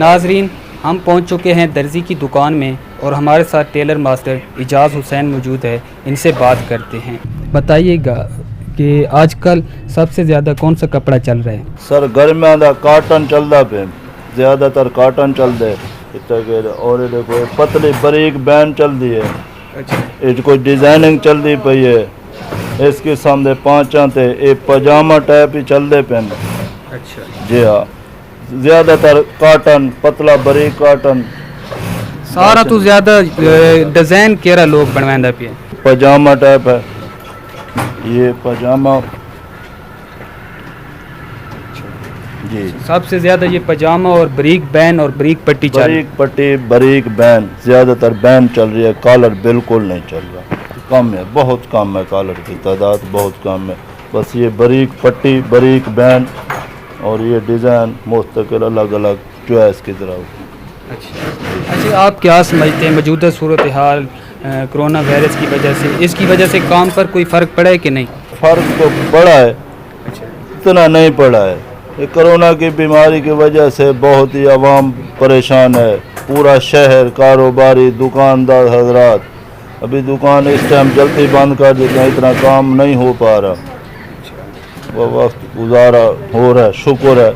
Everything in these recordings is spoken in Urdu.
ناظرین، ہم پہنچ چکے ہیں درزی کی دکان میں اور ہمارے ساتھ ٹیلر ماسٹر اعجاز حسین موجود ہے. ان سے بات کرتے ہیں. بتائیے گا کہ آج کل سب سے زیادہ کون سا کپڑا چل رہا ہے؟ سر گرمیاں دا کاٹن چلدا پہ، زیادہ تر کاٹن چلدے اور یہ دیکھو پتلی باریک بین چلدی ہے. یہ کوئی ڈیزائننگ چلدی پئی ہے. اس قسم دے پانچاں تے یہ پجامہ ٹائپ ہی چلدے پے. اچھا جی ہاں، زیادہ تر کاٹن، پتلا باریک کاٹن. سارا تو زیادہ ڈیزائن کیرا لوگ بنویندا پے پجامہ ٹائپ ہے. یہ پجامہ جی سب سے زیادہ یہ پجامہ اور بریک بین اور بریک پٹی چل رہی ہے. بریک پٹی، بریک بین، زیادہ تر بین چل رہی ہے. کالر بالکل نہیں چل رہا، کم ہے، بہت کم ہے. کالر کی تعداد بہت کم ہے. بس یہ بریک پٹی، بریک بین اور یہ ڈیزائن مستقل الگ الگ چوائس کی طرح. اچھا، آپ کیا سمجھتے ہیں موجودہ صورتحال کرونا وائرس کی وجہ سے، اس کی وجہ سے کام پر کوئی فرق پڑا ہے کہ نہیں؟ فرق تو پڑا ہے، اتنا نہیں پڑا ہے. یہ کرونا کی بیماری کی وجہ سے بہت ہی عوام پریشان ہے. پورا شہر، کاروباری، دکاندار حضرات ابھی دکان اس ٹائم جلدی بند کر دیتے ہیں، اتنا کام نہیں ہو پا رہا. وہ وقت گزارا ہو رہا ہے، شکر ہے.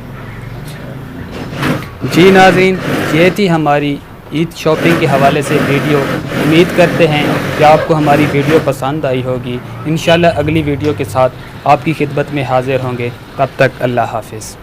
جی ناظرین، یہ تھی ہماری عید شاپنگ کے حوالے سے ویڈیو. امید کرتے ہیں کہ آپ کو ہماری ویڈیو پسند آئی ہوگی. انشاءاللہ اگلی ویڈیو کے ساتھ آپ کی خدمت میں حاضر ہوں گے. تب تک اللہ حافظ.